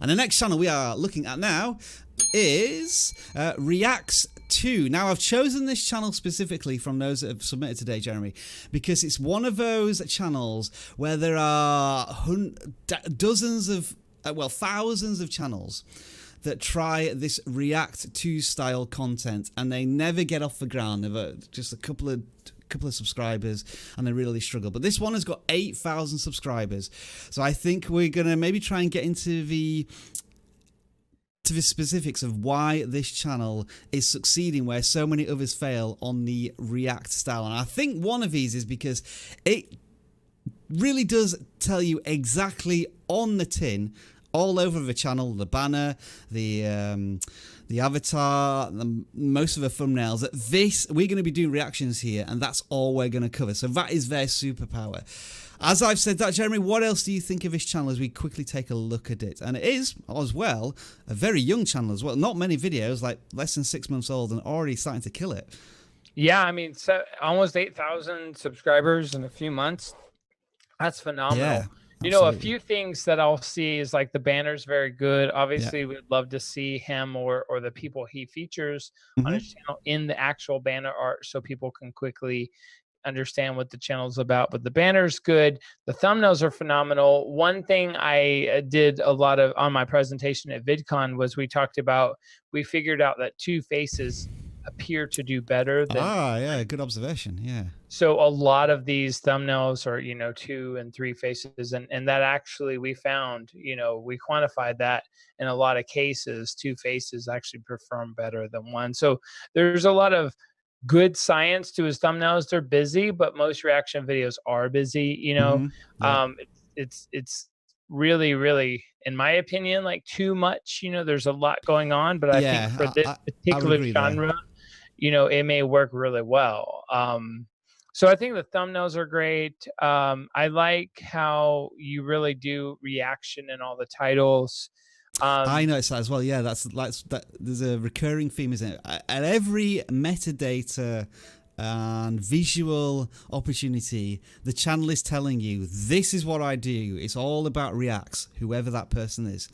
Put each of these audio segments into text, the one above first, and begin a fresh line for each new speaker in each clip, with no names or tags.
And the next channel we are looking at now is Reacts 2. Now, I've chosen this channel specifically from those that have submitted today, Jeremy, because it's one of those channels where there are dozens of, well, thousands of channels that try this React 2 style content, and they never get off the ground. They've just a couple of subscribers, and they really struggle. But this one has got 8,000 subscribers, so I think we're gonna maybe try and get into the specifics of why this channel is succeeding where so many others fail on the React style. And I think one of these is because it really does tell you exactly on the tin, all over the channel, the banner, the avatar, most of the thumbnails, that we're going to be doing reactions here, and that's all we're going to cover. So that is their superpower. As I've said that, Jeremy, what else do you think of this channel as we quickly take a look at it? And it is, as well, a very young channel as well. Not many videos, like less than 6 months old, and already starting to kill it.
Yeah, I mean, so almost 8,000 subscribers in a few months. That's phenomenal.
Yeah.
You know, a few things that I'll see is like the banner's very good. Obviously, we'd love to see him or the people he features on his channel in the actual banner art so people can quickly understand what the channel's about. But the banner's good. The thumbnails are phenomenal. One thing I did a lot of on my presentation at VidCon was we figured out that two faces appear to do better than
good observation.
So a lot of these thumbnails are, you know, 2 and 3 faces, and that actually we found, you know, we quantified that in a lot of cases 2 faces actually perform better than one. So there's a lot of good science to his thumbnails. They're busy, but most reaction videos are busy, you know. It's really, in my opinion, like too much, you know. There's a lot going on, but I think for this particular genre, you know, it may work really well. So I think the thumbnails are great. I like how you really do reaction in all the titles.
I noticed that as well. Yeah, that's there's a recurring theme, isn't it? At every metadata and visual opportunity, the channel is telling you, this is what I do. It's all about reacts, whoever that person is.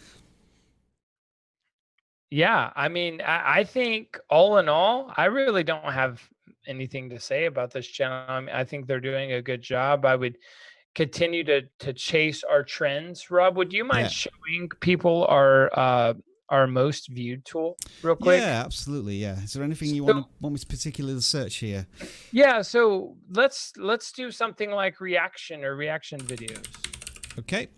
Yeah, I mean, I think all in all, I really don't have anything to say about this channel. I mean, I think they're doing a good job. I would continue to chase our trends. Rob, would you mind showing people our most viewed tool real quick?
Yeah, absolutely. Yeah. Is there anything you want me to particularly search here?
Yeah. So let's do something like reaction or reaction videos.
Okay.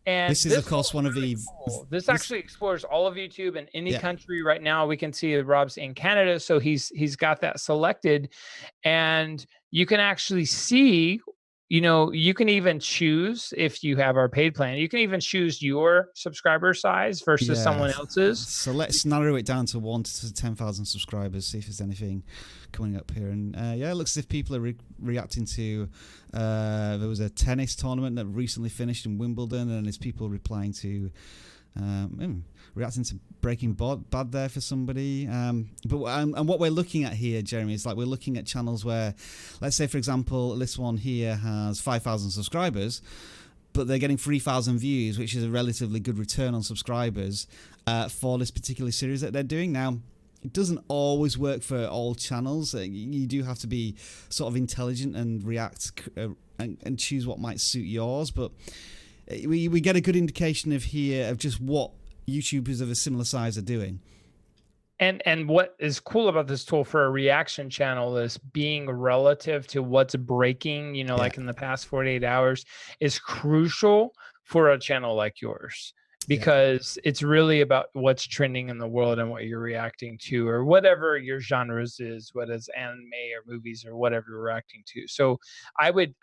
And
this is, of course, one of the.
Cool. This actually explores all of YouTube in any country right now. We can see Rob's in Canada, so he's got that selected, and you can actually see. You know, you can even choose, if you have our paid plan, you can even choose your subscriber size versus someone else's.
So let's narrow it down to 1 to 10,000 subscribers, see if there's anything coming up here. And yeah, it looks as if people are reacting to, there was a tennis tournament that recently finished in Wimbledon, and there's people replying to, reacting to Breaking Bad there for somebody. And what we're looking at here, Jeremy, is like we're looking at channels where, let's say, for example, this one here has 5,000 subscribers, but they're getting 3,000 views, which is a relatively good return on subscribers for this particular series that they're doing. Now, it doesn't always work for all channels. You do have to be sort of intelligent and react and choose what might suit yours, but we get a good indication of just what YouTubers of a similar size are doing.
And what is cool about this tool for a reaction channel is being relative to what's breaking, you know, like in the past 48 hours is crucial for a channel like yours, because it's really about what's trending in the world and what you're reacting to, or whatever your genres is, whether it's anime or movies or whatever you're reacting to. So I would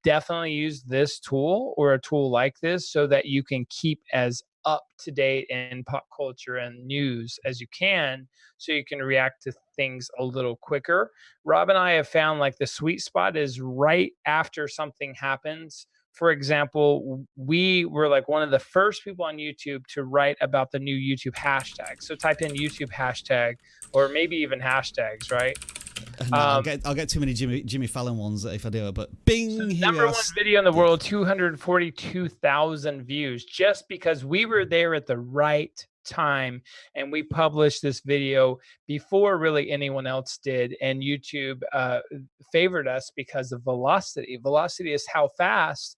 definitely use this tool or a tool like this so that you can keep as up to date in pop culture and news as you can, so you can react to things a little quicker. Rob and I have found like the sweet spot is right after something happens. For example, we were like one of the first people on YouTube to write about the new YouTube hashtag. So type in YouTube hashtag, or maybe even hashtags, right?
No, I'll get too many Jimmy Fallon ones if I do it. But bing,
so number one video in the world, 242,000 views, just because we were there at the right time and we published this video before really anyone else did, and YouTube favored us because of velocity. Velocity is how fast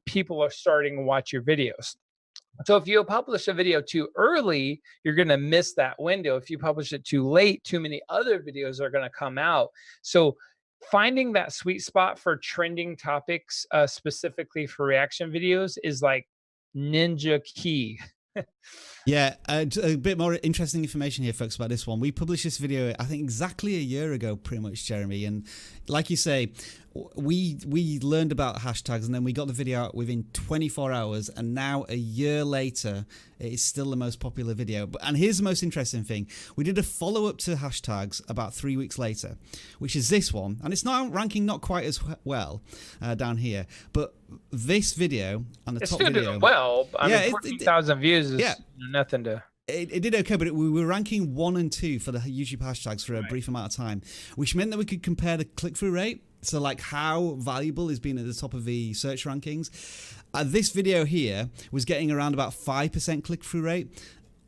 people are starting to watch your videos. So if you publish a video too early, you're going to miss that window. If you publish it too late, too many other videos are going to come out. So finding that sweet spot for trending topics, specifically for reaction videos, is like ninja key.
Yeah, a bit more interesting information here, folks, about this one. We published this video, I think, exactly a year ago, pretty much, Jeremy. And like you say, we learned about hashtags, and then we got the video out within 24 hours. And now, a year later, it is still the most popular video. And here's the most interesting thing. We did a follow-up to hashtags about 3 weeks later, which is this one. And it's not ranking not quite as well down here. But this video and the top video... It's
still doing well. I mean, 14,000 views is nothing to...
It did okay, but we were ranking 1 and 2 for the YouTube hashtags for a brief amount of time, which meant that we could compare the click-through rate. So, like, how valuable is being at the top of the search rankings. This video here was getting around about 5% click-through rate.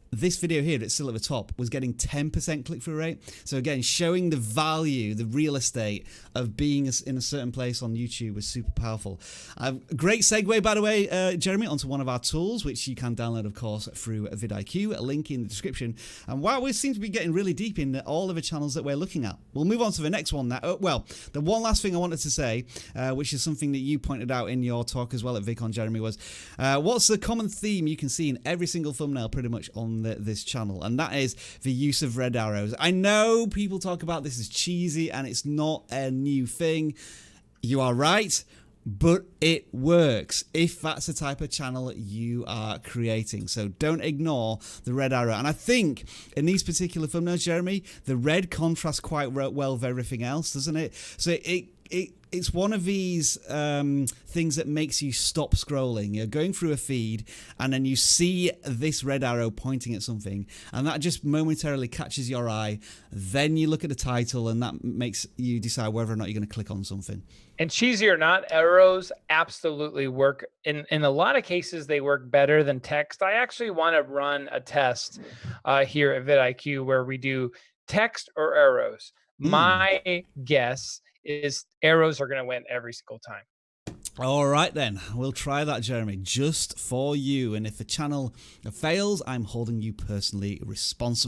This video here that's still at the top was getting 10% click-through rate. So again, showing the value, the real estate of being in a certain place on YouTube was super powerful. Great segue, by the way, Jeremy, onto one of our tools, which you can download, of course, through Vidiq, a link in the description. And wow, we seem to be getting really deep in all of the channels that we're looking at. We'll move on to the next one now. Well, the one last thing I wanted to say, which is something that you pointed out in your talk as well at VidCon, Jeremy, was what's the common theme you can see in every single thumbnail pretty much on this channel, and that is the use of red arrows. I know people talk about this as cheesy and it's not a new thing. You are right, but it works if that's the type of channel you are creating. So don't ignore the red arrow. And I think in these particular thumbnails, Jeremy, the red contrasts quite well with everything else, doesn't it? So it's one of these things that makes you stop scrolling. You're going through a feed and then you see this red arrow pointing at something, and that just momentarily catches your eye. Then you look at the title and that makes you decide whether or not you're going to click on something.
And cheesy or not, arrows absolutely work. In a lot of cases, they work better than text. I actually want to run a test here at Vidiq where we do text or arrows. My guess is arrows are going to win every single time.
All right, then. We'll try that, Jeremy, just for you. And if the channel fails, I'm holding you personally responsible.